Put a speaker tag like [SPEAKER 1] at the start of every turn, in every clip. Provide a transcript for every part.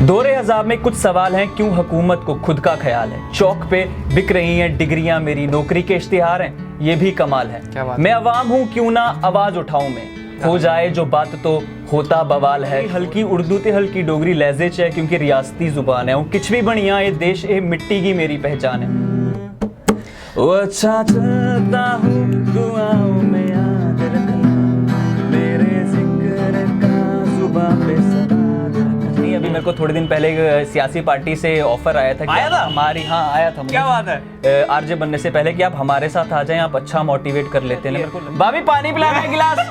[SPEAKER 1] दौरे हज़ाब में कुछ सवाल हैं, क्यों हुकूमत को खुद का ख्याल है। चौक पे बिक रही हैं डिग्रियां, मेरी नौकरी के इश्तिहार हैं, ये भी कमाल है। मैं अवाम हूँ, क्यों ना आवाज उठाऊं मैं, हो जाए जो बात तो होता बवाल है। हल्की उर्दू ते हल्की डोगरी लहजे च है, क्योंकि रियासती जुबान है। हूँ किच भी बढ़िया, ये देश ये मिट्टी की मेरी पहचान है। ओ अच्छा चलता हूँ, दुआओं में याद रखना, मेरे जिक्र का जुबां पे सवाल रखना। नहीं, अभी मेरे को थोड़े दिन पहले एक सियासी पार्टी से ऑफर आया था।
[SPEAKER 2] आया था?
[SPEAKER 1] हमारी, हाँ आया था।
[SPEAKER 2] क्या बात है?
[SPEAKER 1] आरजे बनने से पहले कि आप हमारे साथ आ जाएं, आप अच्छा मोटिवेट कर लेते हैं। भाभी पानी पिलाना है गिलास।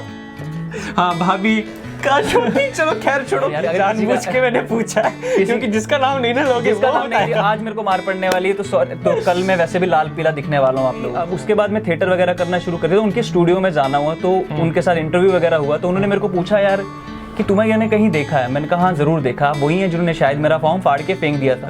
[SPEAKER 2] हाँ भाभी का छोटी, चलो खैर छोड़ो,
[SPEAKER 1] यार, अगर
[SPEAKER 2] जानबूझ के मैंने पूछा है क्योंकि जिसका नाम नहीं ना लोगे
[SPEAKER 1] जिसका
[SPEAKER 2] वो
[SPEAKER 1] नाम नहीं,
[SPEAKER 2] बताएगा।
[SPEAKER 1] आज मेरे को मार पड़ने वाली है, तो कल मैं वैसे भी लाल पीला दिखने वाला हूँ आप लोग। अब उसके बाद मैं थिएटर वगैरह करना शुरू कर दिया, तो उनके स्टूडियो में जाना हुआ, तो उनके साथ इंटरव्यू वगैरह हुआ, तो उन्होंने मेरे को पूछा यार कि तुम्हें यानी कहीं देखा है। मैंने कहा हाँ जरूर देखा। वही है जिन्होंने शायद मेरा फॉर्म फाड़ के फेंक दिया था।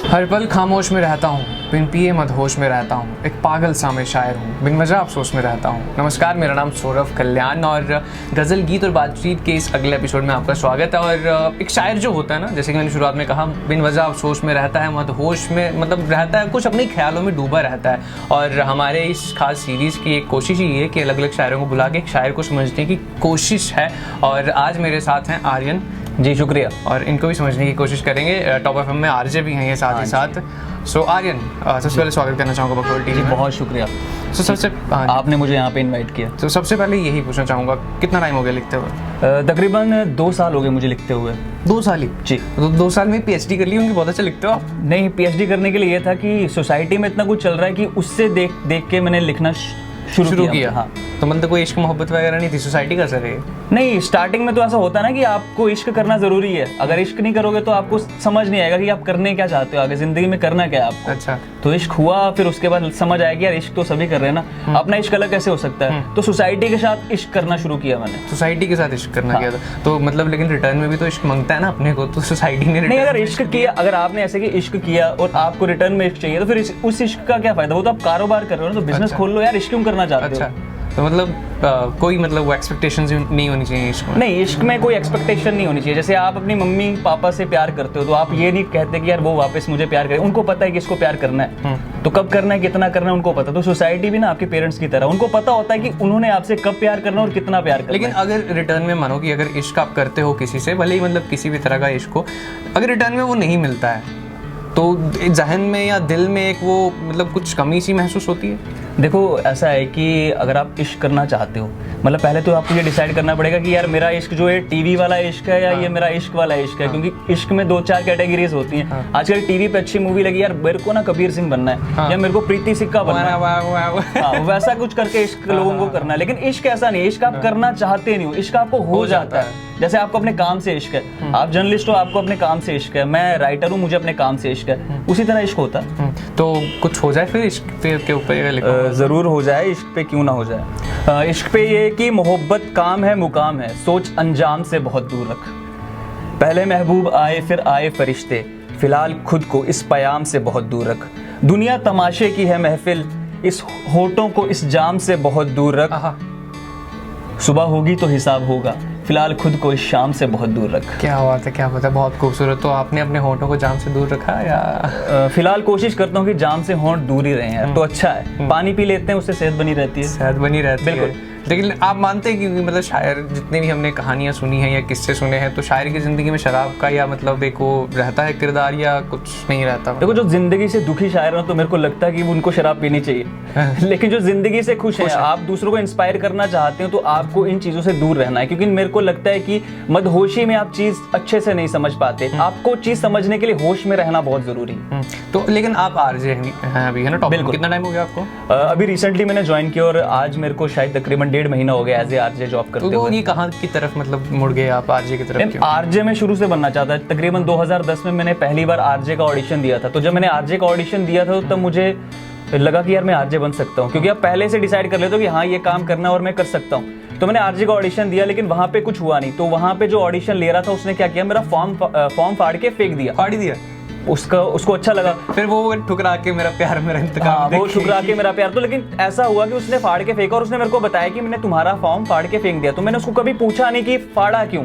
[SPEAKER 3] हर पल खामोश में रहता हूँ, बिन पिए मदहोश में रहता हूँ, एक पागल सा मैं शायर हूँ, बिन वजह अफसोस में रहता हूँ। नमस्कार, मेरा नाम सौरभ कल्याण और गज़ल गीत और बातचीत के इस अगले एपिसोड में आपका स्वागत है। और एक शायर जो होता है ना, जैसे कि मैंने शुरुआत में कहा, बिन वजह अफसोस में रहता है, मदहोश में मतलब रहता है, कुछ अपने ख्यालों में डूबा रहता है। और हमारे इस खास सीरीज़ की एक कोशिश ही है कि अलग अलग शायरों को बुला के एक शायर को समझने की कोशिश है। और आज मेरे साथ हैं आर्यन
[SPEAKER 1] जी, शुक्रिया।
[SPEAKER 3] और इनको भी समझने की कोशिश करेंगे। टॉप एफएम में आरजे भी हैं ये साथ ही साथ। सो आर्यन, सबसे पहले स्वागत करना चाहूँगा बकरोल टीवी में।
[SPEAKER 1] बहुत शुक्रिया।
[SPEAKER 3] सो सबसे
[SPEAKER 1] आपने मुझे यहाँ पे इनवाइट किया।
[SPEAKER 3] तो सबसे पहले यही पूछना चाहूँगा, कितना टाइम हो गया लिखते हुए?
[SPEAKER 1] तकरीबन 2 साल हो गए मुझे लिखते हुए।
[SPEAKER 3] 2 साल ही?
[SPEAKER 1] जी।
[SPEAKER 3] तो 2 साल में पीएचडी कर ली होंगी, बहुत अच्छा लिखते हो आप।
[SPEAKER 1] नहीं, पीएचडी करने के लिए ये था कि सोसाइटी में इतना कुछ चल रहा है कि उससे देख के मैंने लिखना शुरू किया। हाँ।
[SPEAKER 3] तो मतलब कोई इश्क मोहब्बत वगैरह नहीं थी, सोसाइटी का असर है?
[SPEAKER 1] नहीं, स्टार्टिंग में तो ऐसा होता है ना कि आपको इश्क करना जरूरी है। अगर इश्क नहीं करोगे तो आपको समझ नहीं आएगा कि आप करने क्या चाहते हो, आगे जिंदगी में करना क्या है आपको।
[SPEAKER 3] अच्छा।
[SPEAKER 1] तो इश्क हुआ, फिर उसके बाद समझ आया कि यार इश्क तो सभी कर रहे हैं ना, अपना इश्क अलग कैसे हो सकता है। तो सोसाइटी के साथ इश्क करना शुरू किया मैंने।
[SPEAKER 3] सोसाइटी के साथ इश्क करना किया था तो मतलब, लेकिन रिटर्न में भी तो इश्क मांगता है ना अपने को, तो सोसाइटी ने
[SPEAKER 1] नहीं, अगर इश्क किया, अगर आपने ऐसे कि इश्क किया और आपको रिटर्न में इश्क चाहिए, तो फिर उस इश्क का क्या फायदा। वो तो आप कारोबार कर रहे हो ना, तो बिजनेस खोल लो यार, इश्क क्यों करना चाहते हो।
[SPEAKER 3] अच्छा, तो मतलब कोई मतलब वो एक्सपेक्टेशंस नहीं होनी चाहिए इश्क में?
[SPEAKER 1] नहीं, इश्क में कोई एक्सपेक्टेशन नहीं होनी चाहिए। जैसे आप अपनी मम्मी पापा से प्यार करते हो, तो आप ये नहीं कहते कि यार वो वापस मुझे प्यार करे। उनको पता है कि इसको प्यार करना है, तो कब करना है, कितना करना है, उनको पता। तो सोसाइटी भी ना आपके पेरेंट्स की तरह, उनको पता होता है कि उन्होंने आपसे कब प्यार करना और कितना प्यार करना।
[SPEAKER 3] लेकिन अगर रिटर्न में मानो कि अगर इश्क आप करते हो किसी से, भले ही मतलब किसी भी तरह का इश्क हो, अगर रिटर्न में वो नहीं मिलता है, तो जहन में या दिल में एक वो मतलब कुछ कमी सी महसूस होती है?
[SPEAKER 1] देखो, ऐसा है कि अगर आप इश्क करना चाहते हो, मतलब पहले तो आपको ये डिसाइड करना पड़ेगा कि यार मेरा इश्क जो है टीवी वाला इश्क है या ये मेरा इश्क वाला इश्क है। क्योंकि इश्क में 2-4 कैटेगरीज होती हैं। आजकल टीवी पे अच्छी मूवी लगी, यार मेरे को ना कबीर सिंह बनना है या मेरे को प्रीति सिक्का बनना है। हाँ, वैसा कुछ करके इश्क लोगों को करना है। लेकिन इश्क ऐसा नहीं, इश्क आप करना चाहते नहीं हो, इश्क आपको हो जाता है। जैसे आपको अपने काम से इश्क है, आप जर्नलिस्ट हो, आपको अपने काम से इश्क है, मैं राइटर हूँ, मुझे अपने काम से इश्क है, उसी तरह इश्क होता है।
[SPEAKER 3] तो कुछ हो जाए फिर इश्क के ऊपर
[SPEAKER 1] जरूर हो जाए, इश्क पे क्यों ना हो जाए। इश्क पे ये कि मोहब्बत काम है मुकाम है, सोच अंजाम से बहुत दूर रख। पहले महबूब आए फिर आए फरिश्ते, फिलहाल खुद को इस पयाम से बहुत दूर रख। दुनिया तमाशे की है महफिल, इस होठों को इस जाम से बहुत दूर रख। सुबह होगी तो हिसाब होगा, फिलहाल खुद को इस शाम से बहुत दूर रख।
[SPEAKER 3] क्या बात है, क्या बात है, बहुत खूबसूरत। तो आपने अपने होठों को जाम से दूर रखा या?
[SPEAKER 1] फिलहाल कोशिश करता हूँ कि जाम से होंठ दूर ही रहे हैं, तो अच्छा है। पानी पी लेते हैं, उससे सेहत बनी रहती है।
[SPEAKER 3] सेहत बनी रहती है,
[SPEAKER 1] बिल्कुल।
[SPEAKER 3] लेकिन आप मानते हैं कि मतलब शायर जितने भी हमने कहानियां सुनी हैं या किस्से सुने हैं, तो शायर की जिंदगी में शराब का या मतलब एक वो रहता है किरदार या कुछ नहीं रहता?
[SPEAKER 1] देखो, जो जिंदगी से दुखी शायर हैं, तो मेरे को लगता है कि उनको शराब पीनी चाहिए। लेकिन जो जिंदगी से खुश है, आप दूसरों को इंस्पायर करना चाहते हो, तो आपको इन चीजों से दूर रहना है। क्योंकि मेरे को लगता है कि मदहोशी में आप चीज अच्छे से नहीं समझ पाते। आपको चीज समझने के लिए होश में रहना बहुत जरूरी है।
[SPEAKER 3] तो लेकिन आप आरजे हैं अभी, है ना? टॉप, कितना टाइम हो गया आपको?
[SPEAKER 1] अभी रिसेंटली मैंने ज्वाइन किया और आज मेरे को शायद तकरीबन 1.5 महीना हो गया एज ए आरजे जॉब करते हुए।
[SPEAKER 3] तो ये कहाँ की तरफ मतलब मुड़ गए आप आरजे की तरफ?
[SPEAKER 1] आरजे में शुरू से बनना चाहता है। तकरीबन 2010 में मैंने पहली बार आरजे का ऑडिशन दिया था। तो जब मैंने आरजे का ऑडिशन दिया था, तब मुझे लगा कि यार मैं आरजे बन सकता हूँ, क्योंकि आप पहले से डिसाइड कर लेते हो कि हाँ ये काम करना और मैं कर सकता हूँ। तो मैंने आरजे का ऑडिशन दिया, लेकिन वहाँ पे कुछ हुआ नहीं। तो वहाँ पे जो ऑडिशन ले रहा था उसने क्या किया, मेरा फॉर्म फाड़ के फेंक दिया।
[SPEAKER 3] फाड़ दिया?
[SPEAKER 1] उसको अच्छा लगा।
[SPEAKER 3] फिर वो ठुकरा के मेरा प्यार मेरा इंतकाम,
[SPEAKER 1] हाँ, वो ठुकरा के मेरा प्यार। तो लेकिन ऐसा हुआ कि उसने फाड़ के फेंका और उसने मेरे को बताया कि मैंने तुम्हारा फॉर्म फाड़ के फेंक दिया। तो मैंने उसको कभी पूछा नहीं कि फाड़ा क्यों।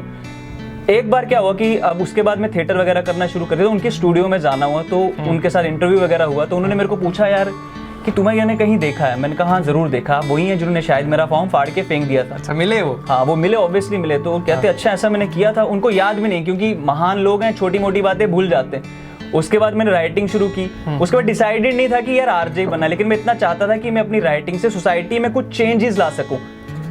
[SPEAKER 1] एक बार क्या हुआ कि अब उसके बाद मैं थिएटर वगैरह करना शुरू कर दिया, तो उनके स्टूडियो में जाना हुआ, तो उनके साथ इंटरव्यू वगैरह हुआ, तो उन्होंने मेरे को पूछा यार कि तुम्हें यानी कहीं देखा है। मैंने कहा हाँ जरूर देखा, वही है जिन्होंने शायद मेरा फॉर्म फाड़ के फेंक दिया था।
[SPEAKER 3] अच्छा, मिले वो?
[SPEAKER 1] हाँ वो मिले, ऑब्वियसली मिले। तो वो कहते अच्छा ऐसा मैंने किया था। उनको याद भी नहीं, क्योंकि महान लोग हैं, छोटी मोटी बातें भूल जाते हैं। उसके बाद मैंने राइटिंग शुरू की। उसके बाद डिसाइडेड नहीं था कि यार आरजे बनना, लेकिन मैं इतना चाहता था कि मैं अपनी राइटिंग से सोसाइटी में कुछ चेंजेस ला सकूं।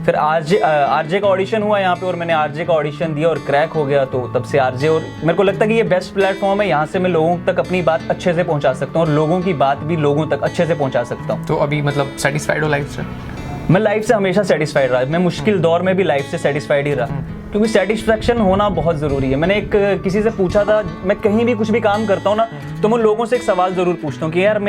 [SPEAKER 1] फिर आरजे का ऑडिशन हुआ यहाँ पे, और मैंने आरजे का ऑडिशन दिया और क्रैक हो गया। तो तब से आरजे, और मेरे को लगता है कि ये बेस्ट प्लेटफॉर्म है, यहाँ से मैं लोगों तक अपनी बात अच्छे से पहुँचा सकता हूँ और लोगों की बात भी लोगों तक अच्छे से पहुँचा सकता हूँ।
[SPEAKER 3] तो अभी मतलब सेटिस्फाइड हो लाइफ से?
[SPEAKER 1] मैं लाइफ से हमेशा सेटिस्फाइड रहा। मैं मुश्किल दौर में भी लाइफ से सेटिस्फाइड ही रहा, क्योंकि सेटिस्फेक्शन होना बहुत ज़रूरी है। मैंने एक किसी से पूछा था, मैं कहीं भी कुछ भी काम करता हूँ ना, तो मैं लोगों से एक सवाल ज़रूर पूछता हूँ कि यार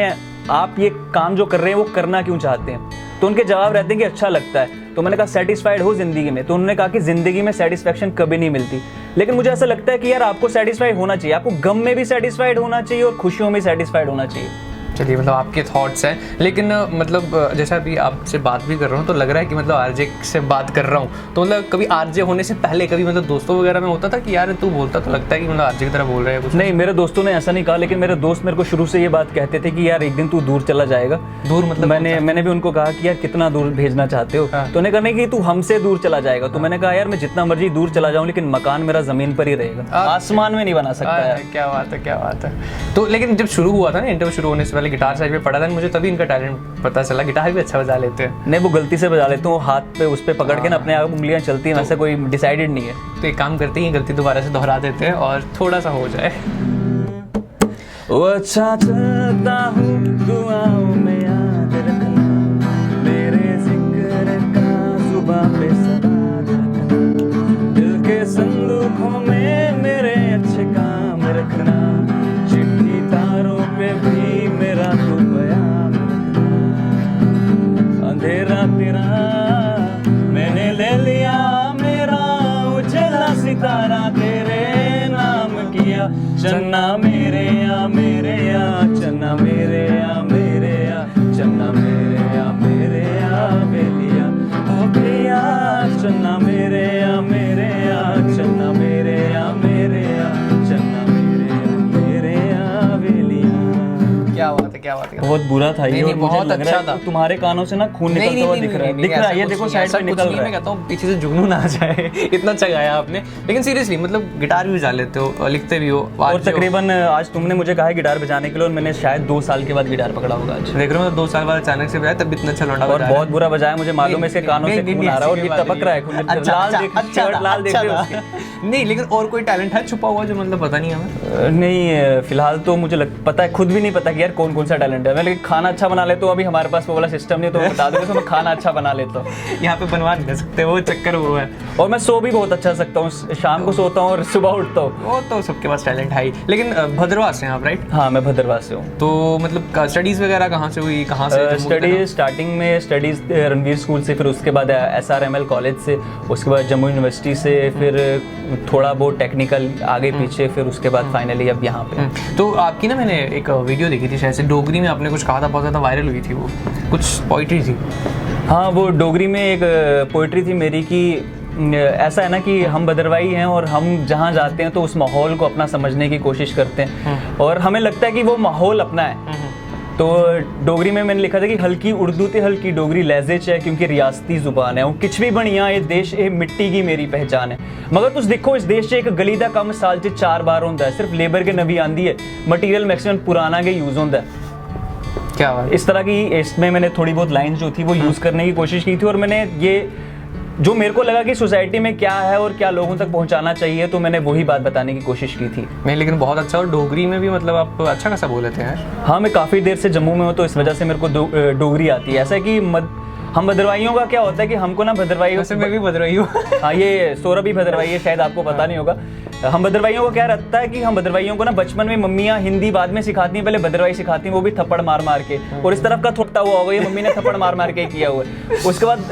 [SPEAKER 1] आप ये काम जो कर रहे हैं वो करना क्यों चाहते हैं। तो उनके जवाब रहते हैं कि अच्छा लगता है। तो मैंने कहा सेटिस्फाइड हो ज़िंदगी में। तो उन्होंने कहा कि ज़िंदगी में सेटिस्फेक्शन कभी नहीं मिलती, लेकिन मुझे ऐसा लगता है कि यार आपको सेटिस्फाइड होना चाहिए। आपको गम में भी सेटिस्फाइड होना चाहिए और खुशियों में सेटिस्फाइड होना चाहिए।
[SPEAKER 3] चलिए, मतलब आपके थॉट्स हैं। लेकिन मतलब जैसा अभी आपसे बात भी कर रहा हूँ तो लग रहा है कि मतलब आरजे से बात कर रहा हूँ, तो मतलब कभी आरजे होने से पहले कभी मतलब दोस्तों वगैरह में होता था कि यार तू बोलता तो लगता है कि मतलब आरजे की तरह बोल रहे हैं कुछ?
[SPEAKER 1] नहीं, मेरे दोस्तों ने ऐसा नहीं कहा, लेकिन मेरे दोस्त मेरे को शुरू से ये बात कहते थे कि यार एक दिन तू दूर चला जाएगा।
[SPEAKER 3] दूर मतलब?
[SPEAKER 1] मैंने भी उनको कहा कि यार कितना दूर भेजना चाहते हो? तो उन्होंने कहा नहीं कि तू हमसे दूर चला जाएगा। तो मैंने कहा यार मैं जितना मर्जी दूर चला जाऊँ, लेकिन मकान मेरा जमीन पर ही रहेगा, आसमान में नहीं बना सकता है।
[SPEAKER 3] क्या बात है, क्या बात है। तो लेकिन जब शुरू हुआ था ना, इंटरव्यू शुरू होने से पहले गिटार साइड पे पढ़ा था, मुझे तभी इनका टैलेंट पता चला। गिटार भी अच्छा बजा लेते हैं।
[SPEAKER 1] नहीं, वो गलती से बजा लेते हूँ, हाथ पे उस पे पकड़ के ना अपने आप उंगलियां चलती हैं, वैसे कोई डिसाइडेड नहीं है।
[SPEAKER 3] तो एक काम करते हैं, गलती दोबारा से दोहरा देते हैं और थोड़ा सा हो जाए।
[SPEAKER 1] वो अच्छा चलता हूँ, दुआओं में याद रखना, मेरे जिक्र का जुबां पे सवार रखना, दिल के संदूकों में मेरे अच्छे काम रखना, चिट्ठी तारों पे भी मेरा तू बयान रखना, अंधेरा तेरा मैंने ले लिया, मेरा उजला सितारा तेरे नाम किया, चन्ना मेरे या चन्ना मेरे या चन्ना मेरे या बेलिया, ओ भैया चन्ना मेरे या चन्ना मेरे या चन्ना मेरे या बेलिया।
[SPEAKER 3] क्या बात है, क्या बात है।
[SPEAKER 1] बहुत बुरा था ये, और मुझे
[SPEAKER 3] बहुत
[SPEAKER 1] लग रहा
[SPEAKER 3] अच्छा
[SPEAKER 1] है
[SPEAKER 3] था।
[SPEAKER 1] तुम्हारे कानों से ना खून निकलता हुआ दिख रहा है। ये देखो साइड पे निकल रहा है।
[SPEAKER 3] मैं कहता हूँ पीछे से जुनून आ जाए, इतना अच्छा गाया आपने। लेकिन सीरियसली मतलब गिटार भी बजा लेते हो, लिखते भी हो,
[SPEAKER 1] और तकरीबन आज तुमने मुझे कहा है गिटार बजाने के लिए, और मैंने शायद 2 साल के बाद गिटार पकड़ा होगा आज।
[SPEAKER 3] देख रहे हो 2 साल बाद अचानक से बजाया, तब इतना अच्छा लौंडा
[SPEAKER 1] और बहुत बुरा बजाया, मुझे मालूम है। इसके कानों से खून आ रहा है और ये टपक रहा है खून। लाल देख रहे हो?
[SPEAKER 3] नहीं, लेकिन और कोई टैलेंट है छुपा हुआ जो मतलब पता नहीं हमें?
[SPEAKER 1] नहीं, फिलहाल तो मुझे पता है, खुद भी नहीं पता कि यार कौन सा टैलेंट है। मैं लेकिन खाना अच्छा बना लेता हूँ। अभी हमारे पास वो वाला सिस्टम नहीं, तो मैं बता दूंगा तो मैं खाना अच्छा बना लेता हूँ।
[SPEAKER 3] यहाँ पे बनवा नहीं सकते, वो चक्कर वो है।
[SPEAKER 1] और मैं सो भी बहुत अच्छा सकता हूँ, शाम को सोता हूँ और सुबह उठता हूँ।
[SPEAKER 3] वो तो सबके पास टैलेंट है ही। लेकिन भद्रवाह से हैं आप, राइट?
[SPEAKER 1] हाँ, मैं भद्रवाह से हूँ।
[SPEAKER 3] तो मतलब स्टडीज़ वगैरह कहाँ से हुई, कहाँ से?
[SPEAKER 1] स्टडीज स्टार्टिंग में स्टडीज रणवीर स्कूल से, फिर उसके बाद SRML कॉलेज से, उसके बाद जम्मू यूनिवर्सिटी से, फिर थोड़ा बहुत टेक्निकल आगे पीछे, फिर उसके बाद फाइनली अब यहाँ पे।
[SPEAKER 3] तो आपकी ना मैंने एक वीडियो देखी थी शायद से, डोगरी में आपने कुछ कहा था, बहुत ज़्यादा वायरल हुई थी, वो कुछ पोइट्री थी।
[SPEAKER 1] हाँ, वो डोगरी में एक पोइट्री थी मेरी कि ऐसा है ना कि हम भद्रवाही हैं और हम जहाँ जाते हैं तो उस माहौल को अपना समझने की कोशिश करते हैं, और हमें लगता है कि वो माहौल अपना है। तो डोगरी में मैंने लिखा था कि हल्की उर्दू ते हल्की डोगरी लहजे है, क्योंकि रियासती जुबान है, किच भी बनिया ये देश ये मिट्टी की मेरी पहचान है। मगर तुम देखो इस देश से एक गली का कम साल से 4 बार होता है, सिर्फ लेबर के नवी आंदी है, मटीरियल मैक्सिमम पुराना के यूज होता है।
[SPEAKER 3] क्या बात?
[SPEAKER 1] इस तरह की इसमें मैंने थोड़ी बहुत लाइन्स जो थी वो यूज़ करने की कोशिश की थी, और मैंने ये जो मेरे को लगा कि सोसाइटी में क्या है और क्या लोगों तक पहुंचाना चाहिए, तो मैंने वही बात बताने की कोशिश की थी।
[SPEAKER 3] नहीं, लेकिन बहुत अच्छा, और डोगरी में भी मतलब आप अच्छा खासा बोल लेते हैं।
[SPEAKER 1] हाँ, मैं काफ़ी देर से जम्मू में हूँ, तो इस वजह से मेरे को डोगरी आती है। ऐसा है कि हम भद्रवाहियों का क्या होता है कि हमको ना भद्रवाही,
[SPEAKER 3] वैसे मैं भी भद्रवाही हूँ।
[SPEAKER 1] हाँ, ये सौरभ भी भद्रवाही है, शायद आपको पता नहीं होगा। हम भद्रवाइयों को क्या रहता है कि हम भद्रवाइयों को ना बचपन में मम्मियाँ हिंदी बाद में सिखाती हैं, पहले भद्रवाई सिखाती हैं, वो भी थप्पड़ मार मार के, और इस तरफ का थोड़ा हुआ होगा ये मम्मी ने थप्पड़ मार मार के किया हुआ है। उसके बाद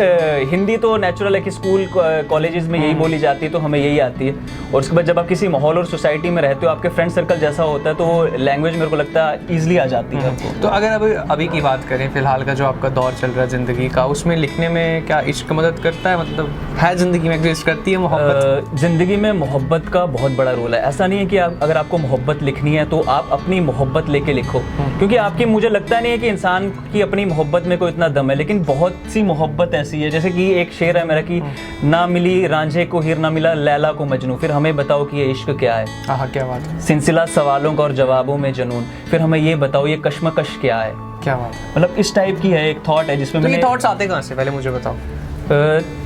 [SPEAKER 1] हिंदी तो नेचुरल है कि स्कूल कॉलेजेस में यही बोली जाती है, तो हमें यही आती है। और उसके बाद जब आप किसी माहौल और सोसाइटी में रहते हो, आपके फ्रेंड सर्कल जैसा होता है, तो वो लैंग्वेज मेरे को लगता है ईजिली आ जाती है आपको।
[SPEAKER 3] तो अगर अभी की बात करें, फिलहाल का जो आपका दौर चल रहा है ज़िंदगी का, उसमें लिखने में क्या इश्क मदद करता है? मतलब है ज़िंदगी में एग्जिस्ट करती है मोहब्बत?
[SPEAKER 1] ज़िंदगी में मोहब्बत का बहुत बड़ा रोल है। ऐसा नहीं है कि अगर आपको मोहब्बत लिखनी है तो आप अपनी मोहब्बत लेके लिखो, क्योंकि आपकी, मुझे लगता नहीं है कि इंसान की अपनी मोहब्बत में कोई इतना दम है, लेकिन बहुत सी मोहब्बत ऐसी है, जैसे कि एक शेर है मेरा कि ना मिली रांझे को हीर, ना मिला लैला को मजनू, फिर हमें बताओ कि ये इश्क क्या है।
[SPEAKER 3] हाँ, क्या बात है।
[SPEAKER 1] सिलसिला सवालों का और जवाबों में जुनून, फिर हमें ये बताओ ये कश्मकश क्या है।
[SPEAKER 3] क्या बात है।
[SPEAKER 1] मतलब इस टाइप की है, एक थॉट है जिसमें
[SPEAKER 3] तो ये थॉट्स आते कहाँ से, पहले मुझे बताओ।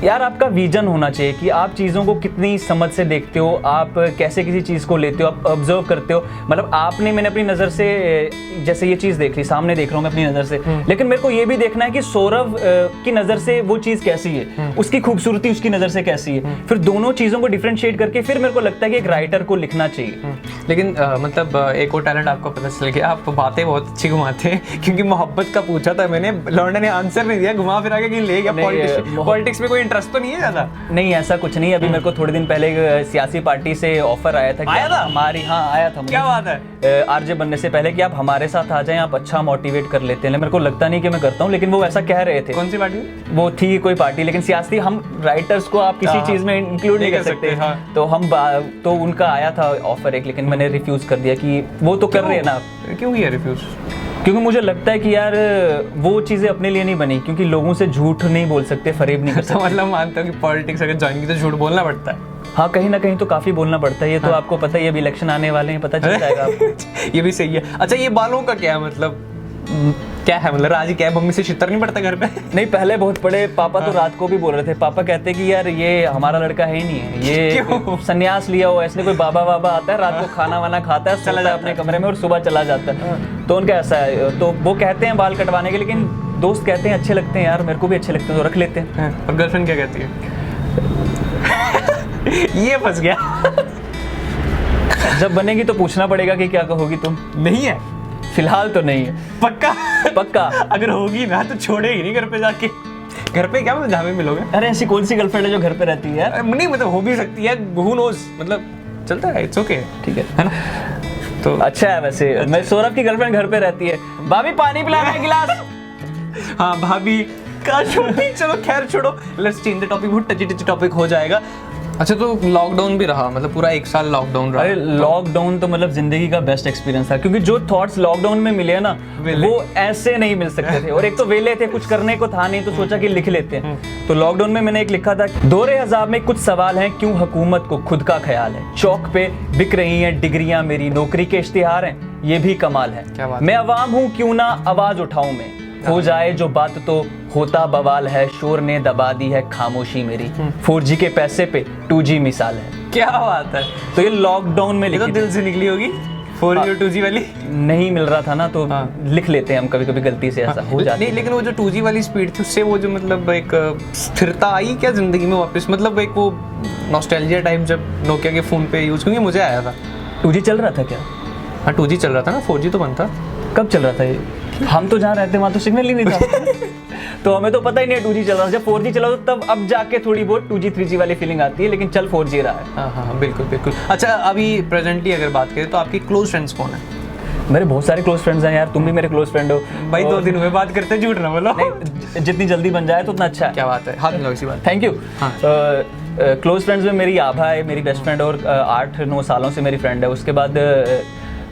[SPEAKER 1] यार आपका विजन होना चाहिए कि आप चीज़ों को कितनी समझ से देखते हो, आप कैसे किसी चीज़ को लेते हो, आप ऑब्जर्व करते हो। मतलब मैंने अपनी नज़र से जैसे ये चीज़ देख ली, सामने देख रहा हूँ मैं अपनी नज़र से, लेकिन मेरे को ये भी देखना है कि सौरभ की नज़र से वो चीज़ कैसी है, उसकी खूबसूरती उसकी नज़र से कैसी है। फिर दोनों चीज़ों को डिफ्रेंशिएट करके फिर मेरे को लगता है कि एक राइटर को लिखना चाहिए।
[SPEAKER 3] लेकिन मतलब एक और टैलेंट आपको पता चल गया, आप बातें बहुत अच्छी घुमाते हैं, क्योंकि मोहब्बत का पूछा था मैंने, लौंडे ने आंसर नहीं दिया, घुमा फिरा के ले गया। पॉलिटिक्स में कोई इंटरेस्ट तो नहीं है ज़्यादा?
[SPEAKER 1] नहीं, ऐसा कुछ नहीं। अभी मेरे को थोड़े दिन पहले एक सियासी पार्टी से ऑफर आया था।
[SPEAKER 3] आया था
[SPEAKER 1] हमारी? हाँ, आया था।
[SPEAKER 3] क्या बात है।
[SPEAKER 1] आरजे बनने से पहले कि आप हमारे साथ आ जाएं, आप अच्छा मोटिवेट कर लेते हैं। मेरे को लगता नहीं कि मैं करता हूँ, लेकिन वो ऐसा कह रहे थे।
[SPEAKER 3] कौन सी पार्टी?
[SPEAKER 1] वो थी कोई पार्टी, लेकिन सियासी, हम राइटर्स को आप किसी चीज में इंक्लूड नहीं कर सकते। तो तो उनका आया था ऑफर एक, लेकिन मैंने रिफ्यूज कर दिया कि वो तो कर रहे हैं ना।
[SPEAKER 3] क्यों किया रिफ्यूज?
[SPEAKER 1] क्योंकि मुझे लगता है कि यार वो चीज़ें अपने लिए नहीं बनी, क्योंकि लोगों से झूठ नहीं बोल सकते, फरेब नहीं कर सकते।
[SPEAKER 3] मतलब मानता हूँ कि पॉलिटिक्स अगर ज्वाइन की तो झूठ बोलना पड़ता है।
[SPEAKER 1] हाँ, कहीं ना कहीं तो काफ़ी बोलना पड़ता है। ये तो आपको पता ही है, अभी इलेक्शन आने वाले हैं, पता चल जाएगा आपको।
[SPEAKER 3] ये भी सही है। अच्छा, ये बालों का क्या मतलब, क्या है मतलब राजी क्या है? मम्मी से छितर नहीं पड़ता घर पे? नहीं,
[SPEAKER 1] पहले बहुत पड़े। पापा तो रात को भी बोल रहे थे। पापा कहते कि यार ये हमारा लड़का है ही नहीं है, ये संन्यास लिया हुआ है, इसलिए कोई बाबा वाबा आता है, रात को खाना वाना खाता है, चला जाता है अपने कमरे में और सुबह चला जाता है। तो उनका ऐसा है। तो वो कहते हैं बाल कटवाने के, लेकिन दोस्त कहते हैं अच्छे लगते हैं यार, मेरे को भी अच्छे लगते हैं, तो रख लेते हैं।
[SPEAKER 3] और गर्लफ्रेंड क्या कहती है? ये फंस गया।
[SPEAKER 1] जब बनेगी तो पूछना पड़ेगा कि क्या कहोगी तुम।
[SPEAKER 3] नहीं है
[SPEAKER 1] फिलहाल तो नहीं है।
[SPEAKER 3] पक्का?
[SPEAKER 1] पक्का।
[SPEAKER 3] अगर होगी ना तो छोड़ेगी नहीं घर पे जाके। घर पे क्या मतलब जहाँ पे मिलोगे?
[SPEAKER 1] अरे ऐसी कौन सी गर्लफ्रेंड है जो घर पे रहती है यार?
[SPEAKER 3] नहीं मतलब हो भी सकती है, who knows, मतलब चलता है, इट्स ओके,
[SPEAKER 1] ठीक
[SPEAKER 3] है ना? तो
[SPEAKER 1] अच्छा है वैसे। मैं सौरभ की गर्लफ्रेंड घर पे रहती है। भाभी पानी पिला एक गिलास।
[SPEAKER 3] हाँ भाभी का छोटी, चलो खैर छोड़ो, लेट्स चेंज द टॉपिक। बहुत टची टॉपिक हो जाएगा। अच्छा, तो लॉकडाउन भी रहा, मतलब पूरा 1 साल लॉकडाउन रहा।
[SPEAKER 1] अरे लॉकडाउन तो मतलब जिंदगी का बेस्ट एक्सपीरियंस था, क्योंकि जो थॉट्स लॉकडाउन में मिले ना वो ऐसे नहीं मिल सकते थे। और एक तो वेले थे, कुछ करने को था नहीं, तो सोचा कि लिख लेते हैं। तो लॉकडाउन में मैंने एक लिखा था, दौरे हज़ाब में कुछ सवाल हैं, क्यों हुकूमत को खुद का ख्याल है, चौक पे बिक रही हैं डिग्रियां मेरी, नौकरी के इश्तिहार हैं, ये भी कमाल है। मैं अवाम हूँ, क्यों ना आवाज उठाऊं मैं, हो जाए जो बात तो होता बवाल है, शोर ने दबा दी है खामोशी मेरी, 4G के पैसे पे 2G मिसाल है।
[SPEAKER 3] क्या बात है।
[SPEAKER 1] तो ये लॉकडाउन में लिखी,
[SPEAKER 3] तो दिल से निकली होगी। 4G और 2G वाली
[SPEAKER 1] नहीं मिल रहा था ना, तो लिख लेते हैं हम कभी कभी, गलती से ऐसा हो जाता है।
[SPEAKER 3] नहीं, लेकिन वो जो 2G वाली स्पीड थी, उससे वो जो मतलब एक स्थिरता आई क्या जिंदगी में वापस, मतलब एक वो नॉस्टैल्जिया टाइप जब नोकिया के फोन पे यूज, क्योंकि मुझे आया था।
[SPEAKER 1] 2G चल रहा था क्या?
[SPEAKER 3] हाँ 2G चल रहा था ना, 4G तो बंद था।
[SPEAKER 1] कब चल रहा था ये? हम तो जहाँ रहते वहाँ तो सिग्नल ही नहीं था। तो हमें तो पता ही नहीं है 2G चल रहा था। जब 4G चला तो तब अब जाके थोड़ी बहुत 2G 3G वाली फीलिंग आती है, लेकिन चल 4G रहा है।
[SPEAKER 3] हाँ बिल्कुल बिल्कुल। अच्छा, अभी प्रेजेंटली अगर बात करें तो आपकी क्लोज फ्रेंड्स कौन है?
[SPEAKER 1] मेरे बहुत सारे क्लोज फ्रेंड्स हैं यार, तुम भी मेरे क्लोज फ्रेंड हो
[SPEAKER 3] भाई। 2 दिन हुए बात करते, झूठ ना बोलो।
[SPEAKER 1] जितनी जल्दी बन जाए तो उतना अच्छा है।
[SPEAKER 3] क्या बात है, हाथ मिलाओ इसी बात।
[SPEAKER 1] Thank you. क्लोज फ्रेंड्स में मेरी आभा है, मेरी बेस्ट फ्रेंड, और 8-9 सालों से मेरी फ्रेंड है। उसके बाद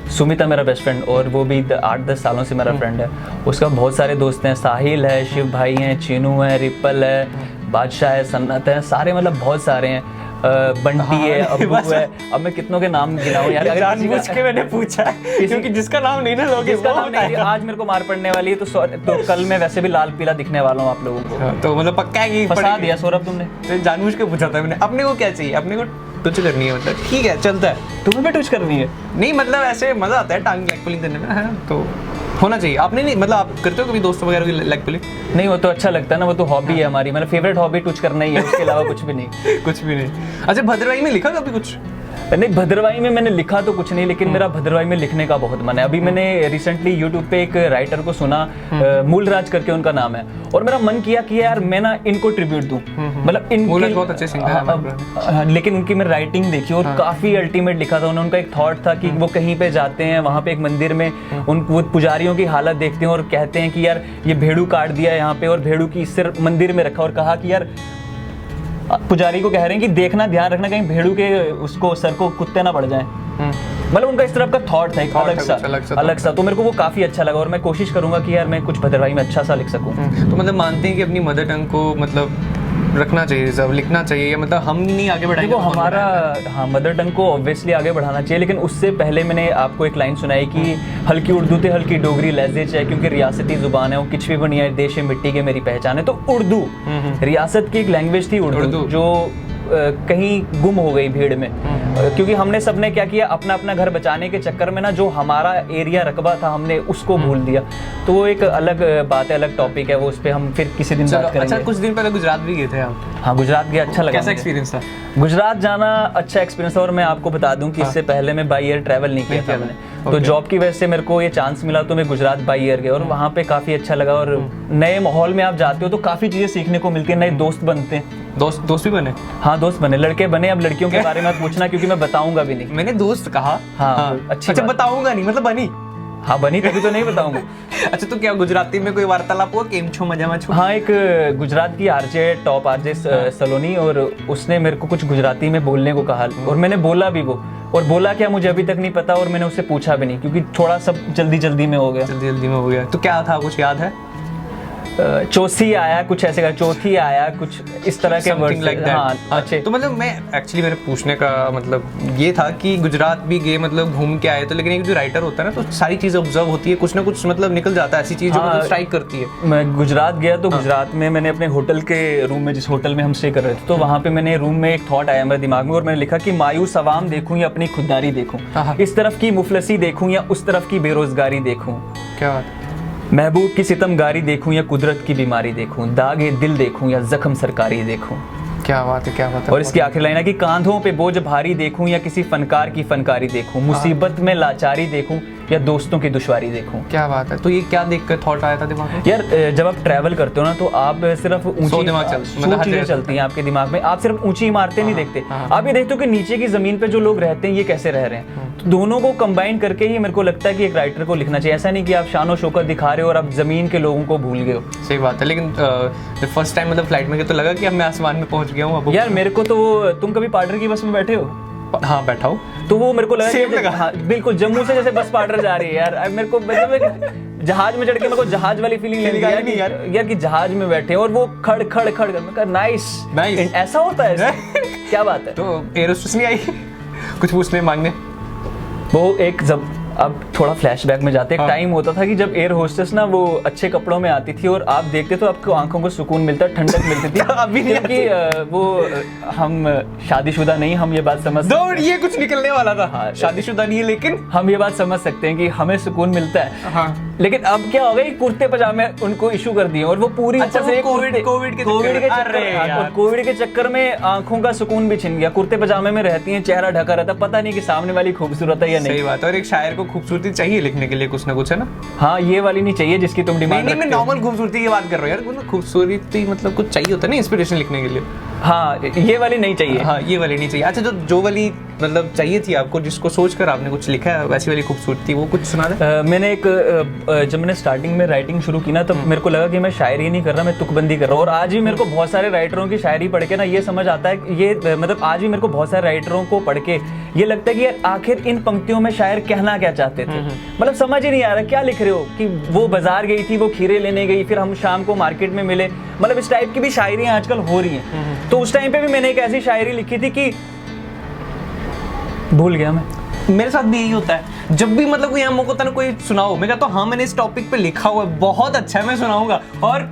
[SPEAKER 1] सुमिता मेरा बेस्ट फ्रेंड, और वो भी 8-10 सालों से मेरा फ्रेंड है। उसका बहुत सारे दोस्त हैं, साहिल है, शिव भाई हैं, चीनू है, रिपल है, बादशाह है, सन्नत है, सारे मतलब बहुत सारे हैं। बंटी है, अब्बू है। अब मैं कितनों के नाम गिनाऊं यार? अगर
[SPEAKER 3] जानबूझ के मैंने पूछा है, क्योंकि जिसका नाम नहीं ना लोगे,
[SPEAKER 1] जिसका नाम नहीं, आज मेरे को मार पड़ने वाली है, तो कल मैं वैसे भी लाल पीला दिखने वाला हूँ आप लोगों को।
[SPEAKER 3] तो मतलब पक्का है कि
[SPEAKER 1] फंसा दिया सौरभ तुमने।
[SPEAKER 3] तो जानबूझ के पूछा था मैंने। अपने को क्या चाहिए? अपने को टच करनी है, मतलब ठीक है चलता है।
[SPEAKER 1] तुम्हें भी टच करनी है?
[SPEAKER 3] नहीं मतलब ऐसे मजा आता है टांग लेग पुलिंग करने में, है तो होना चाहिए। आपने नहीं मतलब आप करते हो कभी दोस्तों वगैरह की लेग पुलिंग?
[SPEAKER 1] नहीं, वो तो अच्छा लगता है ना, वो तो हॉबी है हमारी, मतलब फेवरेट हॉबी टच करना ही है, उसके अलावा कुछ भी नहीं।
[SPEAKER 3] कुछ भी नहीं। अच्छा, भद्रवाही में लिखा कभी कुछ?
[SPEAKER 1] नहीं, भद्रवाही में मैंने लिखा तो कुछ नहीं, लेकिन मेरा भद्रवाही में लिखने का बहुत मन है। अभी मैंने रिसेंटली यूट्यूब पे एक राइटर को सुना, मूलराज करके उनका नाम है, और मेरा मन किया कि यार मैं ना इनको ट्रिब्यूट दूं, मतलब
[SPEAKER 3] मूलराज बहुत अच्छे सिंगर हैं,
[SPEAKER 1] लेकिन उनकी मैं राइटिंग देखी और काफी अल्टीमेट लिखा था उन्होंने। उनका एक थॉट था कि वो कहीं पे जाते हैं, वहां पे एक मंदिर में उन वो पुजारियों की हालत देखते हैं और कहते हैं कि यार ये भेड़ू काट दिया यहाँ पे, और भेड़ू की सिर मंदिर में रखा, और कहा कि यार पुजारी को कह रहे हैं कि देखना, ध्यान रखना कहीं भेड़ू के उसको सर को कुत्ते ना पड़ जाएं। मतलब उनका इस तरफ का थॉट था, एक अलग सा, तो मेरे को वो काफी अच्छा लगा, और मैं कोशिश करूंगा कि यार मैं कुछ भद्रवाही में अच्छा सा लिख सकूं।
[SPEAKER 3] तो मतलब मानते हैं कि अपनी मदर टंग को मतलब रखना चाहिए, रिजर्व लिखना चाहिए, या मतलब हम नहीं आगे बढ़ाएंगे?
[SPEAKER 1] देखो हमारा, हाँ, मदर टंग को ऑब्वियसली आगे बढ़ाना चाहिए, लेकिन उससे पहले मैंने आपको एक लाइन सुनाई कि हल्की उर्दू ते हल्की डोगरी लहजे है, क्योंकि रियासती जुबान है वो किच भी बनी है, देश मिट्टी के मेरी पहचान है। तो उर्दू रियासत की एक लैंग्वेज थी, उर्दू जो कहीं गुम हो गई भीड़ में, क्योंकि हमने सबने क्या किया, अपना अपना घर बचाने के चक्कर में ना जो हमारा एरिया रकबा था हमने उसको भूल दिया। तो वो एक अलग बात है, अलग टॉपिक है, वो उस पर हम फिर किसी दिन बात करेंगे।
[SPEAKER 3] अच्छा, कुछ दिन पहले गुजरात भी गए थे आप?
[SPEAKER 1] हाँ, गुजरात गया, अच्छा लगा।
[SPEAKER 3] कैसा एक्सपीरियंस था?
[SPEAKER 1] गुजरात जाना अच्छा एक्सपीरियंस था, और मैं आपको बता दूं कि इससे पहले मैं बाई एयर ट्रैवल नहीं किया था मैंने। तो जॉब की वजह से मेरे को ये चांस मिला, तो मैं गुजरात बाई एयर गया, और वहाँ पे काफ़ी अच्छा लगा। और नए माहौल में आप जाते हो तो काफ़ी चीज़ें सीखने को मिलती है, नए दोस्त बनते हैं।
[SPEAKER 3] दोस्त भी बने?
[SPEAKER 1] हाँ, दोस्त बने, लड़के बने। अब लड़कियों के बारे में मत पूछना, क्योंकि मैं बताऊंगा भी नहीं।
[SPEAKER 3] मैंने दोस्त कहा।
[SPEAKER 1] हाँ, अच्छी
[SPEAKER 3] अच्छा, बताऊंगा नहीं मतलब बनी?
[SPEAKER 1] हाँ, बनी तभी तो नहीं बताऊंगा।
[SPEAKER 3] अच्छा, तो क्या गुजराती में कोई वार्तालाप हुआ? केम छो, मजा में छो?
[SPEAKER 1] हाँ, एक गुजरात की आरजे, टॉप आरजे सलोनी, और उसने मेरे को कुछ गुजराती में बोलने को कहा, और मैंने बोला भी वो, और बोला क्या मुझे अभी तक नहीं पता, और मैंने उससे पूछा भी नहीं, क्योंकि थोड़ा सब जल्दी में हो गया।
[SPEAKER 3] तो क्या था, कुछ याद है?
[SPEAKER 1] चौथी आया, कुछ ऐसे का, चौथी आया, कुछ इस तरह के वर्ड्स
[SPEAKER 3] like
[SPEAKER 1] हाँ, अच्छे।
[SPEAKER 3] तो मतलब मैं एक्चुअली मेरे पूछने का मतलब ये था कि गुजरात भी गए, मतलब घूम के आए, तो लेकिन एक जो राइटर होता है ना, तो सारी चीज़ें ऑब्जर्व होती है, कुछ ना कुछ मतलब निकल जाता है, ऐसी चीज़ जो मतलब स्ट्राइक करती है।
[SPEAKER 1] मैं गुजरात गया तो गुजरात में मैंने अपने होटल के रूम में, जिस होटल में हम स्टे कर रहे थे, तो वहाँ पे मैंने रूम में एक थॉट आया मेरे दिमाग में, और मैंने लिखा कि मायूस अवाम देखूं या अपनी खुददारी देखूं, इस तरफ की मुफलसी देखूं या उस तरफ की बेरोजगारी देखूं,
[SPEAKER 3] क्या बात,
[SPEAKER 1] महबूब की सितमगारी देखूं या कुदरत की बीमारी देखूं, दागे दिल देखूं या जख्म सरकारी देखूं।
[SPEAKER 3] क्या बात है, क्या बात है।
[SPEAKER 1] और इसकी आखिरी लाइन है कि कांधों पे बोझ भारी देखूं या किसी फनकार की फनकारी देखूं, मुसीबत में लाचारी देखूं या दोस्तों की दुश्वारी देखूं।
[SPEAKER 3] क्या बात है। तो ये क्या देखकर थॉट आया था दिमाग में?
[SPEAKER 1] यार, जब आप ट्रैवल करते हो ना, तो आप सिर्फ ऊंची चीजें चलती हैं आपके दिमाग में, आप सिर्फ ऊंची इमारतें नहीं देखते, आप ये देखते हो कि नीचे की जमीन पे जो लोग रहते हैं ये कैसे रह रहे हैं। तो दोनों को कंबाइन करके ही मेरे को लगता है कि एक राइटर को लिखना चाहिए। ऐसा नहीं कि आप शान और शौकत दिखा रहे हो और आप जमीन के लोगों को भूल गए हो।
[SPEAKER 3] सही बात है, लेकिन फर्स्ट टाइम मतलब फ्लाइट में गए तो लगा कि अब मैं आसमान में पहुंच गया हूँ।
[SPEAKER 1] यार मेरे को तो, तुम कभी पार्टनर की बस में बैठे हो?
[SPEAKER 3] हाँ, बैठा हूँ।
[SPEAKER 1] तो वो मेरे को लगा, हाँ, बिल्कुल जम्मू से जैसे बस पार्टनर जा रही है यार। अब मेरे को मतलब जहाज में चढ़ के मेरे को जहाज वाली फीलिंग लेनी यार कि जहाज में बैठे और वो खड़ खड़ खड़ मैं कहा नाइस, ऐसा होता है। क्या बात है।
[SPEAKER 3] तो एयर होस्टेस नहीं आई कुछ पूछने मांगने?
[SPEAKER 1] वो एक जब अब थोड़ा फ्लैशबैक में जाते, एक टाइम होता था कि जब एयर होस्टेस ना वो अच्छे कपड़ों में आती थी और आप देखते तो आपको आंखों को सुकून मिलता, ठंडक मिलती थी। अभी नहीं, क्योंकि वो हम शादीशुदा नहीं, हम ये बात समझ
[SPEAKER 3] ये कुछ निकलने वाला था। हाँ, शादीशुदा नहीं है, लेकिन
[SPEAKER 1] हम ये बात समझ सकते हैं कि हमें सुकून मिलता है।
[SPEAKER 3] हाँ।
[SPEAKER 1] लेकिन अब क्या हो गया, कुर्ते पजामे उनको इशू कर दिए और वो पूरी
[SPEAKER 3] कोविड
[SPEAKER 1] के चक्कर में आंखों का सुकून भी छिन गया। कुर्ते पजामे में रहती हैं, चेहरा ढका रहता, पता नहीं कि सामने वाली खूबसूरत है या नहीं।
[SPEAKER 3] सही बात है। और एक शायर को खूबसूरती चाहिए लिखने के लिए कुछ ना कुछ, है ना?
[SPEAKER 1] हाँ, ये वाली नहीं चाहिए जिसकी तुम डिमांड
[SPEAKER 3] नहीं, मैं नॉर्मल खूबसूरती की बात कर रहा हूँ यार। खूबसूरती मतलब कुछ चाहिए होता है ना इंस्पिरेशन लिखने के लिए।
[SPEAKER 1] हाँ, ये वाली नहीं चाहिए।
[SPEAKER 3] हाँ, ये वाली नहीं चाहिए। अच्छा, जो वाली मतलब चाहिए थी आपको, जिसको सोचकर आपने कुछ लिखा है, वैसी वाली खूबसूरती, वो कुछ सुना दे।
[SPEAKER 1] मैंने जब मैंने स्टार्टिंग में राइटिंग शुरू की ना, तब मेरे को लगा कि मैं शायरी नहीं कर रहा, मैं तुकबंदी कर रहा हूँ। और आज भी मेरे को बहुत सारे राइटरों की शायरी पढ़ के ना ये समझ आता है, ये मतलब आज भी मेरे को बहुत सारे राइटरों को पढ़ के ये लगता है कि यार आखिर इन पंक्तियों में शायर कहना क्या चाहते थे। मतलब समझ ही नहीं आ रहा क्या लिख रहे हो, कि वो बाजार गई थी, वो खीरे लेने गई, फिर हम शाम को मार्केट में मिले। मतलब इस टाइप की भी शायरियां आजकल हो रही हैं। तो उस टाइम पे भी मैंने एक ऐसी शायरी लिखी थी कि भूल गया मैं।
[SPEAKER 3] मेरे साथ भी यही होता है, जब भी मतलब कोई मौका होता है ना, कोई सुनाओ, मैं कहता हूँ हाँ मैंने इस टॉपिक पे लिखा हुआ है, बहुत अच्छा है, मैं सुनाऊंगा, और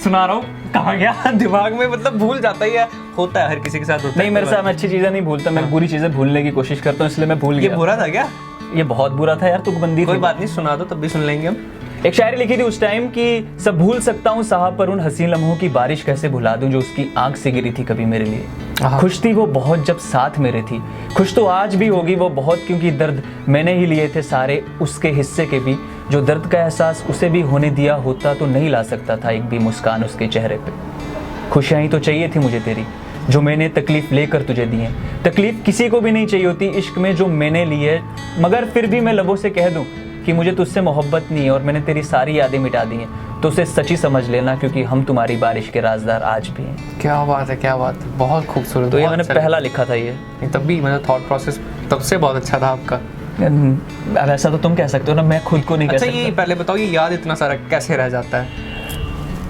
[SPEAKER 3] सुना रहा हूँ, कहाँ गया दिमाग में, मतलब भूल जाता ही है। होता है, हर किसी के साथ होता है।
[SPEAKER 1] नहीं, मेरे साथ मैं अच्छी चीजें नहीं भूलता, मैं बुरी चीजें भूलने की कोशिश करता हूँ, इसलिए मैं भूल गया।
[SPEAKER 3] ये बुरा था क्या?
[SPEAKER 1] ये बहुत बुरा था यार, तुकबंदी।
[SPEAKER 3] कोई बात नहीं, सुना दो, तब भी सुन लेंगे हम।
[SPEAKER 1] एक शायरी लिखी थी उस टाइम कि सब भूल सकता हूँ साहब पर उन हसीन लम्हों की बारिश कैसे भुला दूं जो उसकी आंख से गिरी थी कभी मेरे लिए। खुश थी वो बहुत जब साथ मेरे थी, खुश तो आज भी होगी वो बहुत क्योंकि दर्द मैंने ही लिए थे सारे उसके हिस्से के भी। जो दर्द का एहसास उसे भी होने दिया होता तो नहीं ला सकता था एक भी मुस्कान उसके चेहरे पे। खुशियाँ ही तो चाहिए थी मुझे तेरी जो मैंने तकलीफ लेकर तुझे दी है। तकलीफ किसी को भी नहीं चाहिए होती इश्क में जो मैंने ली है, मगर फिर भी मैं लबों से कह दूं कि मुझे तुझसे मोहब्बत नहीं है और मैंने तेरी सारी यादें मिटा दी हैं, तो उसे सच्ची समझ लेना क्योंकि हम तुम्हारी बारिश के राजदार आज भी हैं।
[SPEAKER 3] क्या बात है, क्या बात है, बहुत खूबसूरत।
[SPEAKER 1] तो ये मैंने पहला लिखा था ये।
[SPEAKER 3] तब भी मतलब थॉट प्रोसेस तब से बहुत अच्छा था आपका।
[SPEAKER 1] अब ऐसा तो तुम कह सकते हो ना, मैं खुद को नहीं कह सकता।
[SPEAKER 3] ये पहले बताओ ये याद इतना सारा कैसे रह जाता है?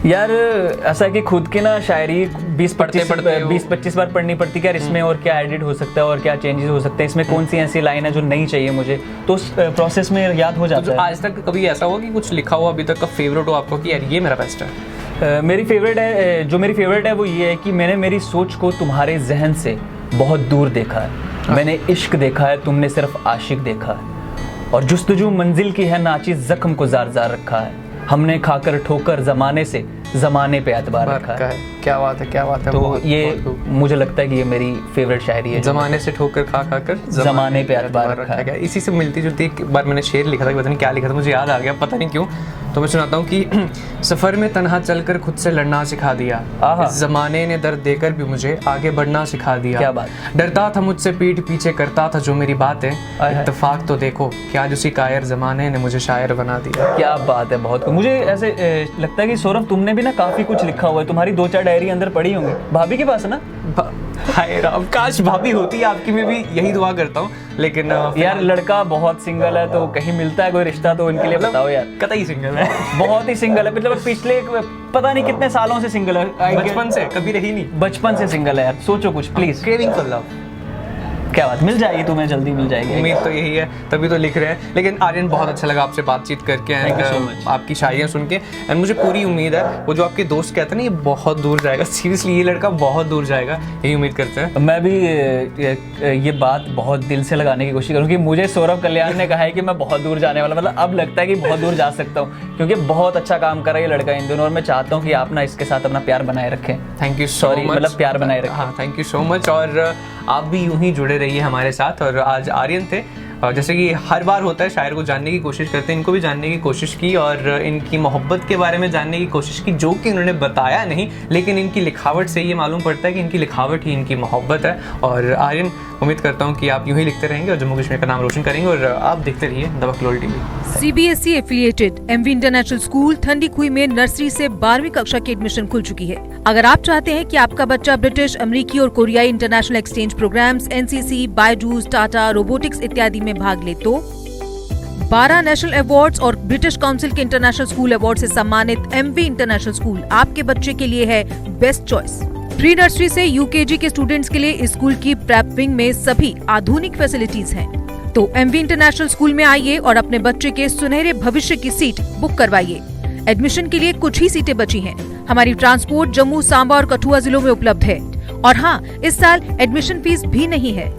[SPEAKER 1] यार ऐसा है कि खुद की ना शायरी 20-25 बार पढ़नी पड़ती है, यार इसमें और क्या एडिट हो सकता है और क्या चेंजेस हो सकते हैं, इसमें कौन सी ऐसी लाइन है जो नहीं चाहिए मुझे, तो उस प्रोसेस में याद हो जाता है।
[SPEAKER 3] आज तक कभी ऐसा हुआ कि कुछ लिखा हुआ अभी तक का फेवरेट हो आपको कि यार ये मेरा बेस्ट है?
[SPEAKER 1] मेरी फेवरेट है, जो मेरी फेवरेट है वो ये है कि मैंने मेरी सोच को तुम्हारे जहन से बहुत दूर देखा है। मैंने इश्क देखा है, तुमने सिर्फ आशिक देखा है। और जुस्तजू मंजिल की है नाची जख्म को जार जार रखा है। हमने खाकर ठोकर जमाने से जमाने पे एतबार रखा है।
[SPEAKER 3] क्या बात है, क्या बात है।
[SPEAKER 1] तो ये मुझे लगता है कि ये मेरी फेवरेट शायरी है।
[SPEAKER 3] जमाने से ठोकर खा खाकर
[SPEAKER 1] जमाने पे एतबार रखा है।
[SPEAKER 3] इसी से मिलती जुलती एक बार मैंने शेर लिखा था, पता नहीं क्या लिखा था, मुझे याद आ गया, पता नहीं क्यों। तो मैं सुनाता हूँ कि सफ़र में तन्हा चलकर खुद से लड़ना सिखा दिया, इस ज़माने ने दर्द देकर भी मुझे आगे बढ़ना सिखा दिया।
[SPEAKER 1] क्या बात।
[SPEAKER 3] डरता था मुझसे पीठ पीछे करता था जो मेरी बातें, इत्तेफाक तो देखो कि आज उसी कायर ज़माने ने मुझे शायर बना दिया।
[SPEAKER 1] क्या बात है, बहुत मुझे ऐसे लगता है कि सौरभ तुमने भी ना काफ़ी कुछ लिखा हुआ है, तुम्हारी 2-4 डायरी अंदर पड़ी होंगी भाभी के पास है ना?
[SPEAKER 3] हाय राम, काश भाभी होती, आपकी में भी यही दुआ करता हूँ। लेकिन
[SPEAKER 1] यार लड़का बहुत सिंगल है, तो कहीं मिलता है कोई रिश्ता तो इनके लिए बताओ यार।
[SPEAKER 3] कतई सिंगल है,
[SPEAKER 1] बहुत ही सिंगल है, मतलब पिछले पता नहीं कितने सालों से सिंगल है।
[SPEAKER 3] बचपन से कभी रही नहीं,
[SPEAKER 1] बचपन से सिंगल है यार। सोचो कुछ प्लीज।
[SPEAKER 3] Craving for love.
[SPEAKER 1] क्या बात, मिल जाएगी तुम्हें, जल्दी मिल जाएगी।
[SPEAKER 3] उम्मीद तो यही है, तभी तो लिख रहे हैं। लेकिन आर्यन बहुत अच्छा लगा आपसे बातचीत करके एंड आपकी शायरियाँ सुन के। एंड मुझे पूरी उम्मीद है वो जो आपके दोस्त कहते हैं ना ये बहुत दूर जाएगा, सीरियसली ये लड़का बहुत दूर जाएगा, यही उम्मीद करते हैं।
[SPEAKER 1] मैं भी ये बात बहुत दिल से लगाने की कोशिश करूँगी। मुझे सौरभ कल्याण ने कहा है कि मैं बहुत दूर जाने वाला, मतलब अब लगता है कि बहुत दूर जा सकता हूँ क्योंकि बहुत अच्छा काम कर रहा है ये लड़का इन दिनों, और मैं चाहता हूँ कि आप ना इसके साथ अपना प्यार बनाए रखें।
[SPEAKER 3] थैंक यू सो मच,
[SPEAKER 1] मतलब प्यार बनाए रखें।
[SPEAKER 3] हाँ, थैंक यू सो मच। और आप भी यूं ही जुड़े रहिए हमारे साथ। और आज आर्यन थे, और जैसे कि हर बार होता है शायर को जानने की कोशिश करते हैं, इनको भी जानने की कोशिश की और इनकी मोहब्बत के बारे में जानने की कोशिश की, जो कि उन्होंने बताया नहीं, लेकिन इनकी लिखावट से ये मालूम पड़ता है कि इनकी लिखावट ही इनकी मोहब्बत है। और आर्यन, उम्मीद करता हूँ कि आप यूं ही लिखते रहेंगे और जम्मू कश्मीर का नाम रोशन करेंगे, और आप देखते रहिए the Baklol TV.
[SPEAKER 4] CBSE affiliated MV international school Thandi Khui में नर्सरी से 12वीं कक्षा की एडमिशन खुल चुकी है। अगर आप चाहते हैं कि आपका बच्चा ब्रिटिश, अमेरिकी और कोरियाई international exchange programs, NCC, Byju's, Tata, robotics इत्यादि में भाग ले तो 12 नेशनल अवार्ड्स और ब्रिटिश काउंसिल के इंटरनेशनल स्कूल अवार्ड से सम्मानित एमवी इंटरनेशनल स्कूल आपके बच्चे के लिए है बेस्ट चॉइस। प्री नर्सरी से UKG के स्टूडेंट्स के लिए स्कूल की प्रेप विंग में सभी आधुनिक फैसिलिटीज हैं। तो एमवी इंटरनेशनल स्कूल में आइए और अपने बच्चे के सुनहरे भविष्य की सीट बुक करवाइए। एडमिशन के लिए कुछ ही सीटें बची हैं। हमारी ट्रांसपोर्ट जम्मू, सांबा और कठुआ जिलों में उपलब्ध है। और हाँ, इस साल एडमिशन फीस भी नहीं है।